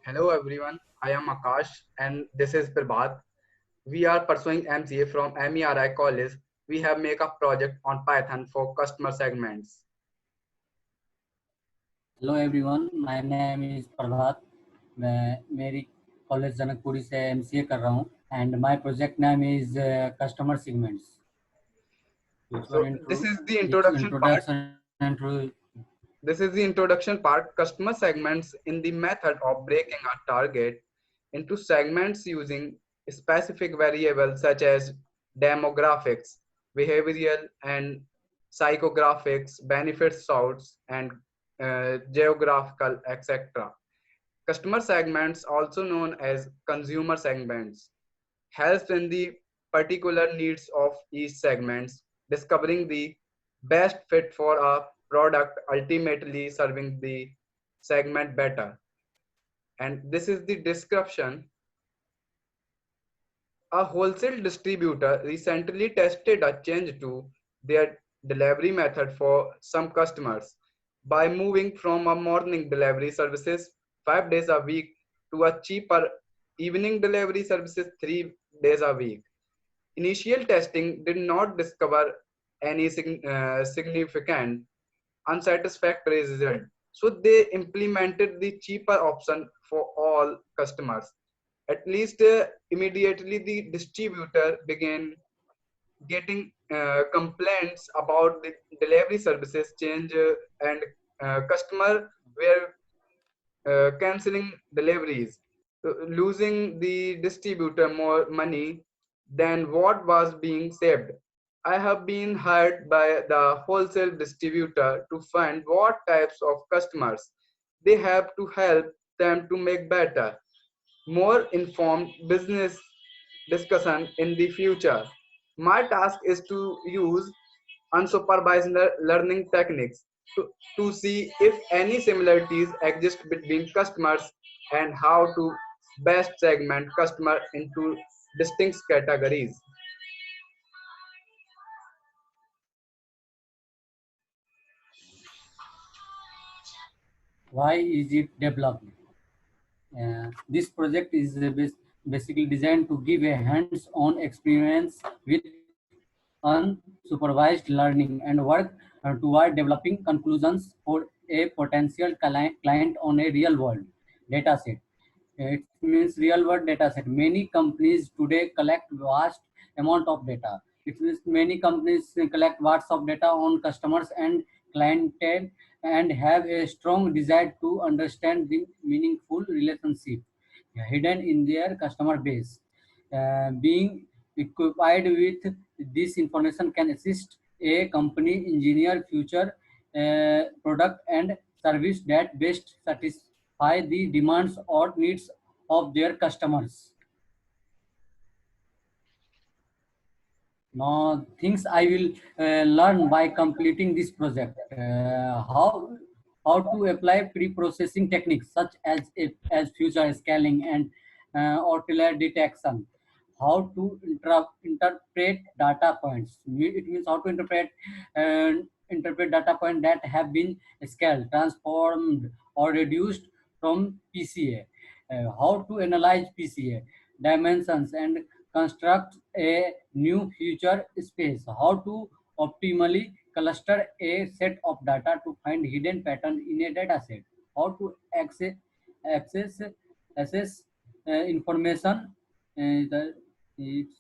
Hello everyone, I am Akash and this is Prabhat. We are pursuing MCA from MERI College. We have made a project on Python for customer segments. Hello everyone, my name is Prabhat. मैं मेरी college Janakpuri से MCA कर रहा हूँ and my project name is customer segments. It's So your this intro, is the it's introduction part. Introduction intro. This is the introduction part. Customer segments in the method of breaking a target into segments using specific variables such as demographics, behavioral and psychographics, benefit sorts, and geographical, etc. Customer segments, also known as consumer segments, helps in the particular needs of each segments, discovering the best fit for a product, ultimately serving the segment better. And this is the description. A wholesale distributor recently tested a change to their delivery method for some customers by moving from a morning delivery services 5 days a week to a cheaper evening delivery services 3 days a week. Initial testing did not discover any significant unsatisfactory result. So they implemented the cheaper option for all customers. At least immediately the distributor began getting complaints about the delivery services change and customer were canceling deliveries, losing the distributor more money than what was being saved. I have been hired by the wholesale distributor to find what types of customers they have to help them to make better, more informed business discussion in the future. My task is to use unsupervised learning techniques to see if any similarities exist between customers and how to best segment customer into distinct categories. Why is it developed? This project is basically designed to give a hands-on experience with unsupervised learning and work toward developing conclusions for a potential client on a real-world data set. It means real-world data set. Many companies today collect vast amount of data. It means many companies collect vast of data on customers and clientele and have a strong desire to understand the meaningful relationship hidden in their customer base. Being equipped with this information can assist a company engineer future product and service that best satisfy the demands or needs of their customers. Now, things I will learn by completing this project. How to apply pre-processing techniques such as future scaling and outlier detection. How to interpret data points. It means how to interpret data points that have been scaled, transformed, or reduced from PCA. How to analyze PCA dimensions and construct a new future space. How to optimally cluster a set of data to find hidden pattern in a data set. How to access assess information. It's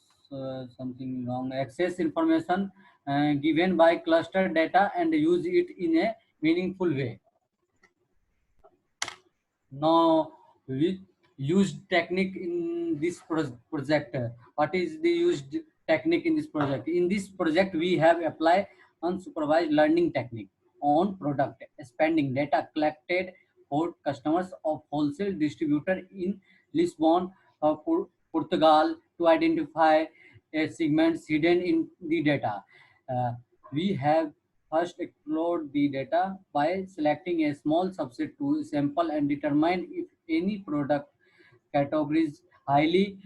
something wrong. Access information given by cluster data and use it in a meaningful way. Now we used technique in this project. What is the used technique in this project? In this project we have applied unsupervised learning technique on product spending data collected for customers of wholesale distributor in Lisbon, Portugal, to identify segments hidden in the data. Uh, we have first explore the data by selecting a small subset to sample and determine if any product categories highly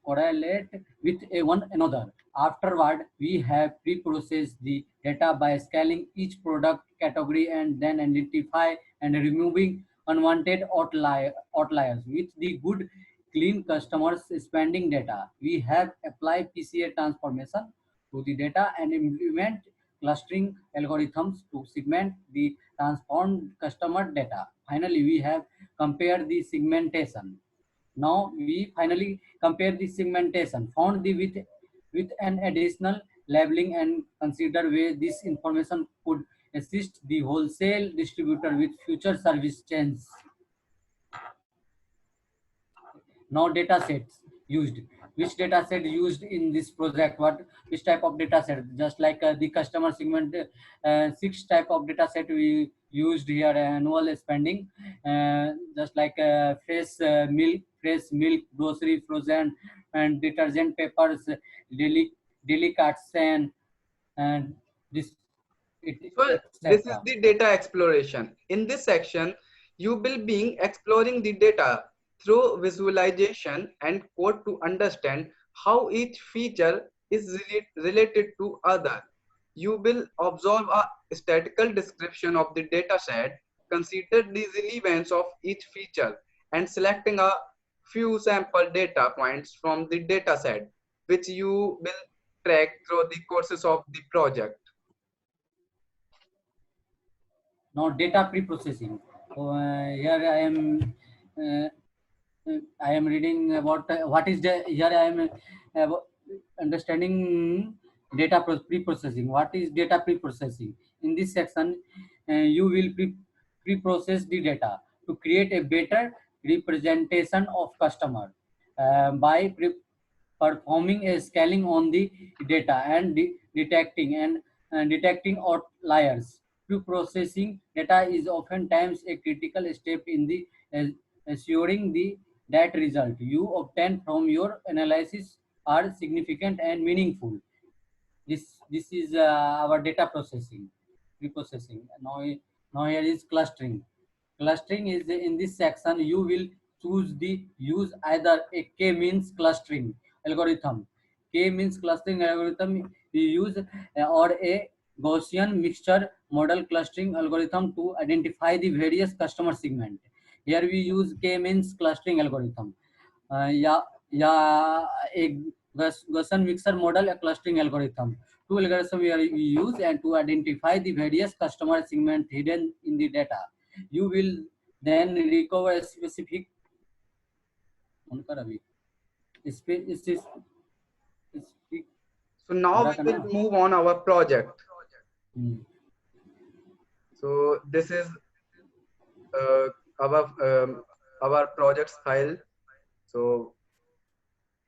correlate with one another. Afterward, we have pre-processed the data by scaling each product category and then identify and removing unwanted outliers with the good clean customers spending data. We have applied PCA transformation to the data and implement clustering algorithms to segment the transformed customer data. Finally, we have compared the segmentation. Now we finally compare the segmentation, found the with an additional labeling and consider where this information could assist the wholesale distributor with future service chains. Now data sets used. Which data set used in this project? Which type of data set? Just like the customer segment, six type of data set we used here. Annual spending, just like fresh milk, grocery, frozen, and detergent, papers, daily carts, and this So this is etc. the data exploration. In this section, you will be exploring the data through visualization and code to understand how each feature is related to other. You will observe a statistical description of the data set, consider the relevance of each feature, and selecting a few sample data points from the data set, which you will track through the courses of the project. Now data pre-processing. So, here uh, I am reading about what is the here I am understanding data pre-processing. What is data pre-processing? In this section, you will pre-process the data to create a better representation of customer by performing a scaling on the data and detecting outliers. Pre-processing data is oftentimes a critical step in the uh, assuring the that result you obtain from your analysis are significant and meaningful. This is our data processing, reprocessing. Now here is clustering. Clustering is in this section you will choose the use either a k-means clustering algorithm. K-means clustering algorithm we use or a Gaussian mixture model clustering algorithm to identify the various customer segment. Here we use k-means clustering algorithm. या एक Gaussian mixer model a clustering algorithm. Two algorithms we use and to identify the various customer segment hidden in the data. You will then recover a specific उनका Ravi specific So now पूरा we करना will move on our project. Hmm, So this is uh, our our projects file. So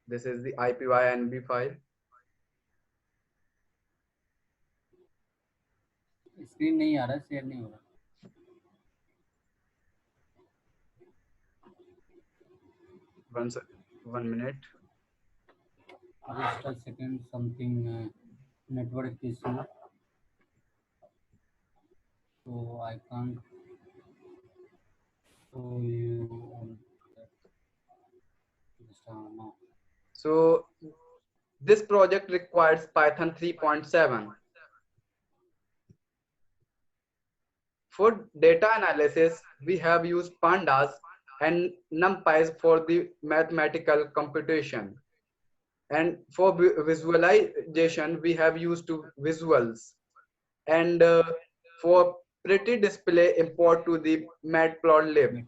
this is the IPYNB file. Screen नहीं आ रहा share नहीं हो रहा One minute. just a second something network issue so I can't show you on just now. So this project requires Python 3.7. For data analysis, we have used pandas and numpys for the mathematical computation. And for visualization, we have used visuals. And for pretty display, import to the matplotlib.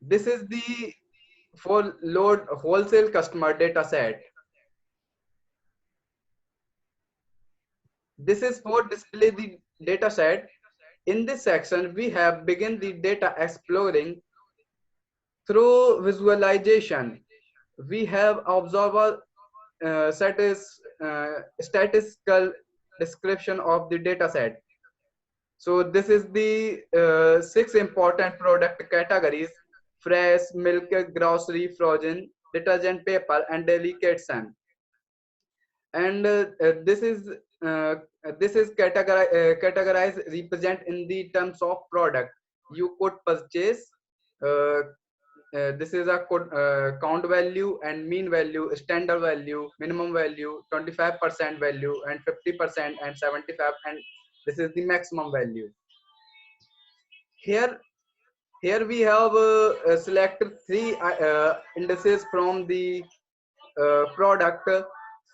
This is the for load wholesale customer data set. This is for display the data set. In this section, we have begun the data exploring through visualization. We have observed statistical description of the data set. So this is the six important product categories: fresh, milk, grocery, frozen, detergent, paper, and delicate. And uh, this is categorized represent in the terms of product you could purchase. uh, this is a count value and mean value, standard value, minimum value, 25% value, and 50% and 75 and This is the maximum value. Here we have selected three indices from the product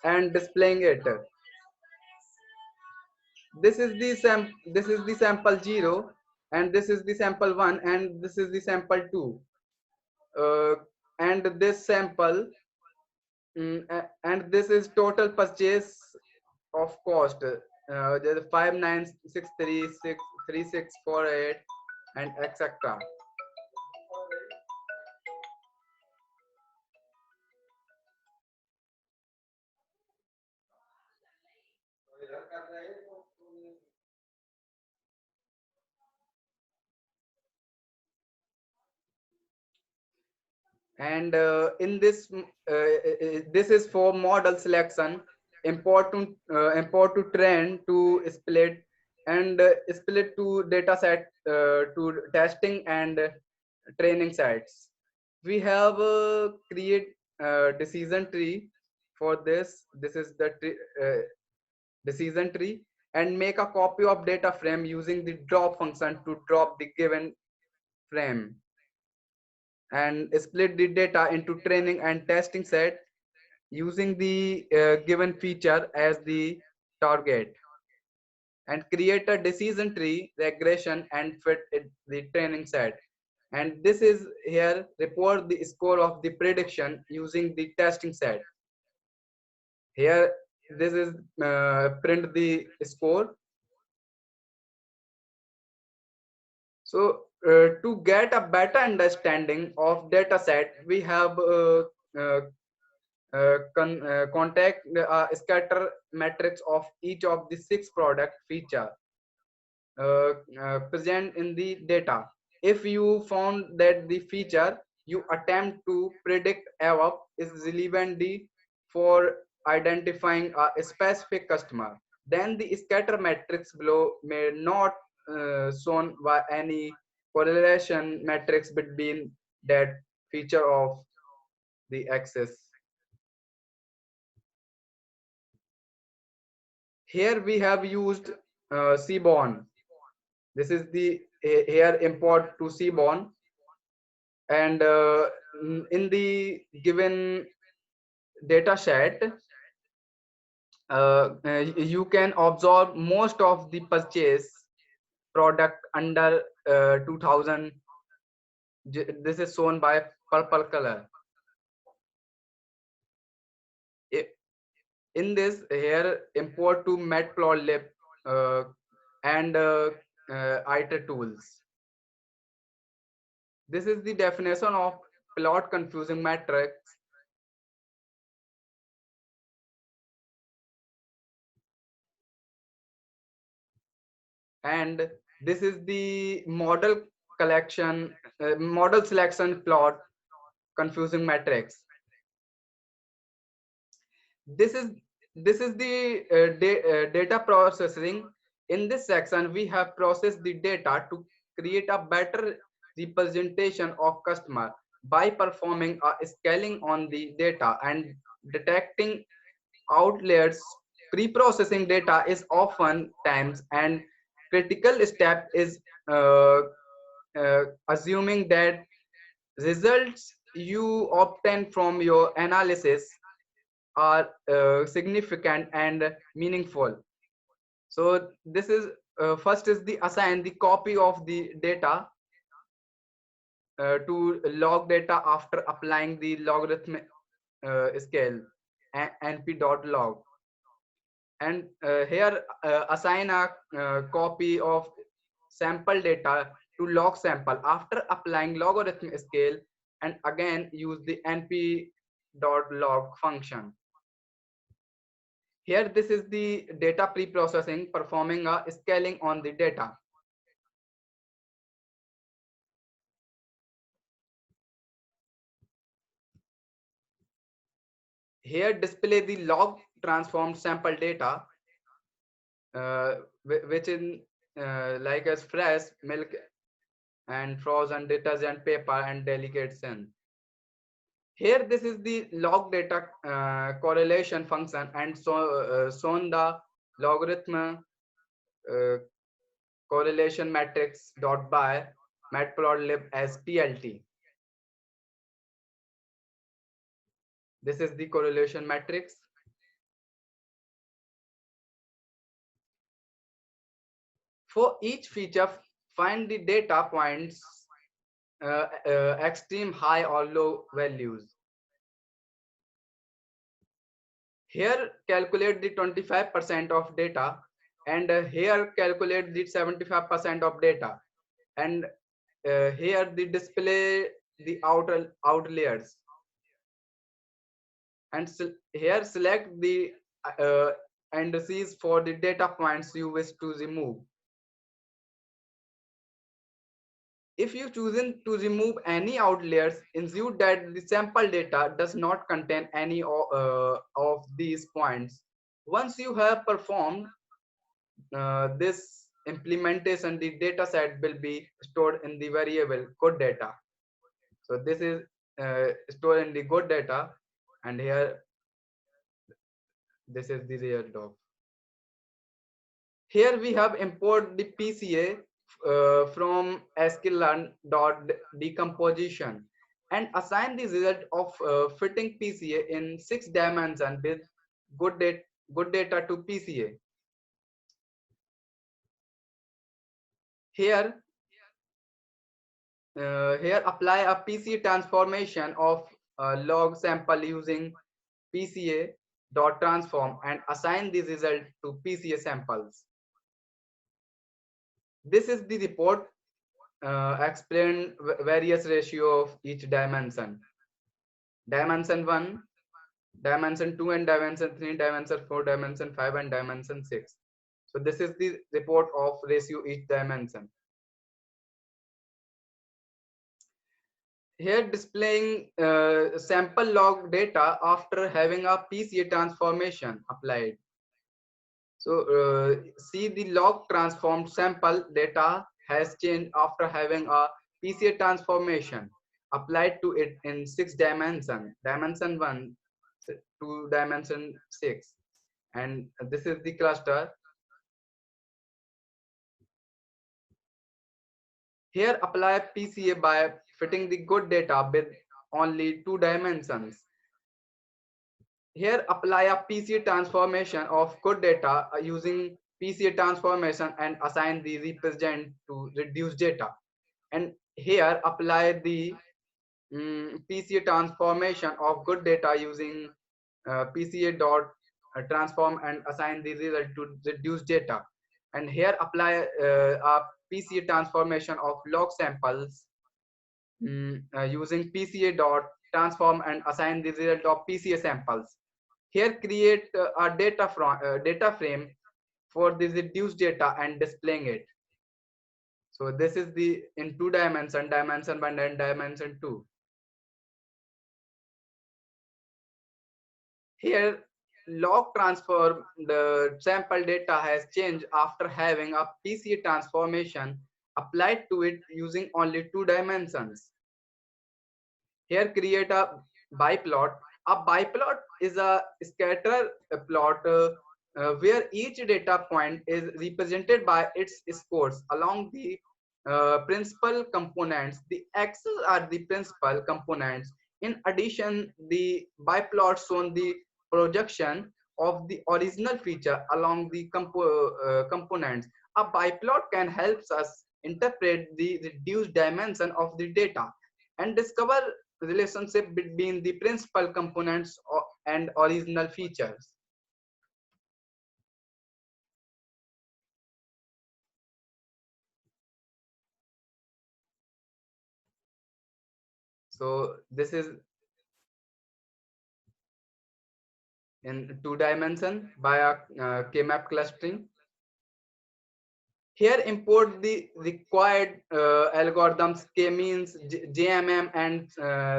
and displaying it. This is the sample 0, and this is the sample 1, and this is the sample 2. And this sample, and this is total purchase of cost. There's 59633648 and etc. And in this this is for model selection. Import to trend to split, and split to data set to testing and training sets. We have create decision tree for this. This is the decision tree, and make a copy of data frame using the drop function to drop the given frame, and split the data into training and testing set using the given feature as the target, and create a decision tree regression and fit it the training set. And this is here report the score of the prediction using the testing set. Here this is print the score. So to get a better understanding of data set, we have uh, contact scatter matrix of each of the 6 product feature present in the data. If you found that the feature you attempt to predict above is relevant for identifying a specific customer, then the scatter matrix below may not shown by any correlation matrix between that feature of the axis. Here we have used Seaborn. This is the here import to Seaborn, and in the given data set, you can observe most of the purchase product under 2000. This is shown by purple color. In this here import to matplotlib and iter tools. This is the definition of plot confusing matrix. And this is the model collection, model selection plot confusing matrix. This is the data processing. In this section, we have processed the data to create a better representation of customer by performing a scaling on the data and detecting outliers. Pre-processing data is often times and critical step is assuming that results you obtain from your analysis are significant and meaningful. So this is first is the assign the copy of the data to log data after applying the logarithmic scale np.log, and here assign a copy of sample data to log sample after applying logarithmic scale, and again use the np.log function. Here this is the data pre-processing performing a scaling on the data. Here display the log transformed sample data which in like as fresh milk and frozen detergent paper and delicate sin. Here this is the log data correlation function, and so shown the logarithm uh, correlation matrix dot by matplotlib as TLT. This is the correlation matrix. For each feature, find the data points extreme high or low values. Here calculate the 25% of data, and here calculate the 75% of data, and here the display the outer outliers, and here select the indices for the data points you wish to remove. If you chosen to remove any outliers, ensure that the sample data does not contain any of these points. Once you have performed this implementation, the data set will be stored in the variable good data. So this is stored in the good data, and here this is the result of. Here we have import the PCA from sklearn.decomposition and assign the result of fitting PCA in 6 dimensions with good data to PCA. Here apply a PCA transformation of log sample using PCA dot transform and assign the result to PCA samples. This is the report explain various ratio of each dimension. Dimension 1, dimension 2 and dimension 3, dimension 4, dimension 5 and dimension 6. So this is the report of ratio each dimension. Here displaying sample log data after having a PCA transformation applied. So see the log transformed sample data has changed after having a PCA transformation applied to it in 6 dimensions, dimension 1 to dimension 6, and this is the cluster. Here apply PCA by fitting the good data with only 2 dimensions. Here apply a PCA transformation of good data using PCA transformation and assign the represent to reduce data. And here apply the PCA transformation of good data using PCA dot transform and assign the result to reduce data. And here apply a PCA transformation of log samples using PCA dot transform and assign the result of PCA samples. Here create a data frame for this reduced data and displaying it. So this is the in 2 dimension, dimension 1 and dimension 2. Here log transform, the sample data has changed after having a PCA transformation applied to it using only 2 dimensions. Here create a biplot. A biplot is a scatter plot where each data point is represented by its scores along the principal components. The axes are the principal components. In addition, the biplot shown the projection of the original feature along the components. A biplot can help us interpret the reduced dimension of the data and discover relationship between the principal components and original features. So this is in 2 dimension by a K-map clustering. Here import the required algorithms, k-means, JMM and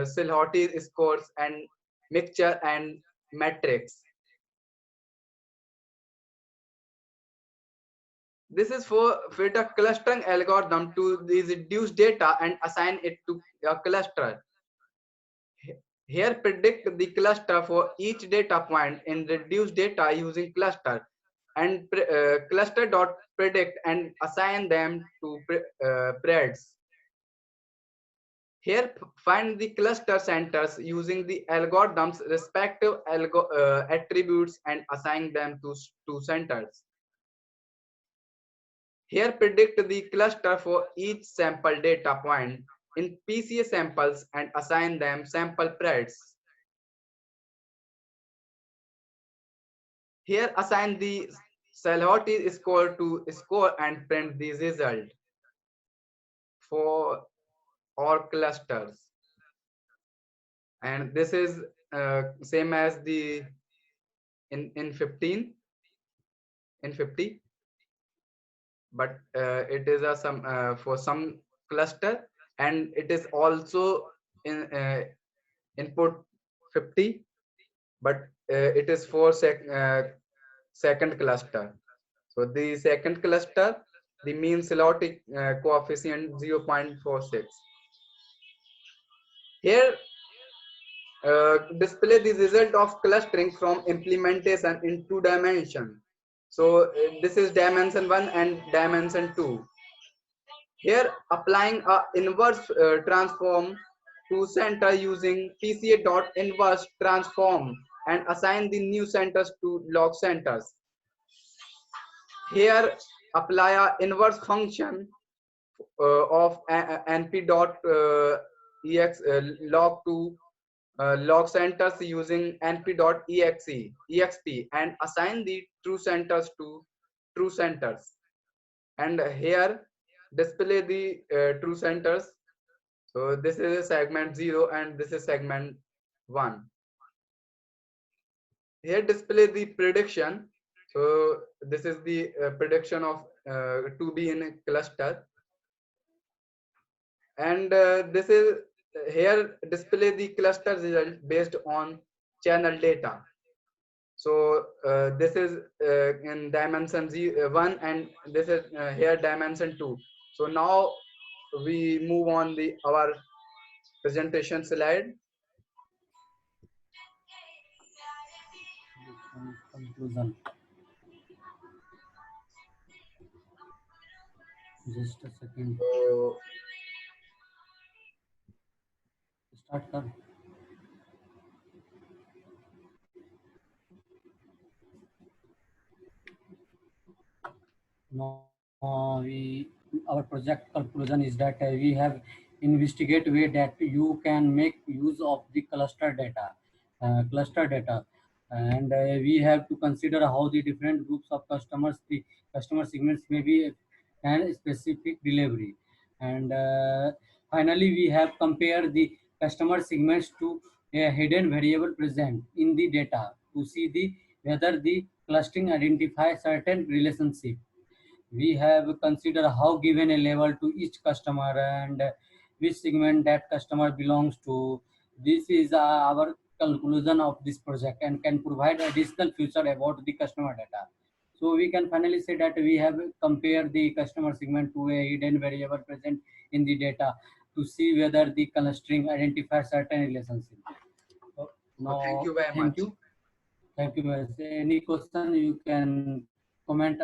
Silhouette scores and mixture and matrix. This is for fit a clustering algorithm to the reduced data and assign it to a cluster. Here predict the cluster for each data point in reduced data using cluster and cluster dot predict and assign them to threads. Here, find the cluster centers using the algorithm's respective attributes and assign them to centers. Here, predict the cluster for each sample data point in PCA samples and assign them sample threads. Here, assign the Salhotti score to score and print the result for all clusters. And this is same as the in 15 in 50, but it is a some for some cluster, and it is also in input 50, but it is for second cluster. So the second cluster, the mean Salhotti coefficient 0.46. Here, display the result of clustering from implementation in 2 dimensions. So this is dimension 1 and dimension 2. Here, applying a inverse transform to center using PCA dot inverse transform and assign the new centers to log centers. Here, apply a inverse function of np dot log to log centers using np.exp and assign the true centers to true centers. And here display the true centers. So this is segment 0 and this is segment 1. Here display the prediction. So this is the prediction of to be in a cluster. And this is here display the cluster result based on channel data. So this is in dimension 1 and this is here dimension 2. So now we move on the our presentation slide. Conclusion. Just a second. So Start, sir. Now, our project conclusion is that we have investigate way that you can make use of the cluster data, and we have to consider how the different groups of customers, the customer segments may be and specific delivery, and finally we have compared the customer segments to a hidden variable present in the data to see the whether the clustering identify certain relationship. We have considered how given a level to each customer and which segment that customer belongs to. This is our conclusion of this project and can provide additional feature about the customer data. So we can finally say that we have compared the customer segment to a hidden variable present in the data to see whether the clustering identifies certain relationship. So thank now, you very thank much. you. Thank you. Any question you can comment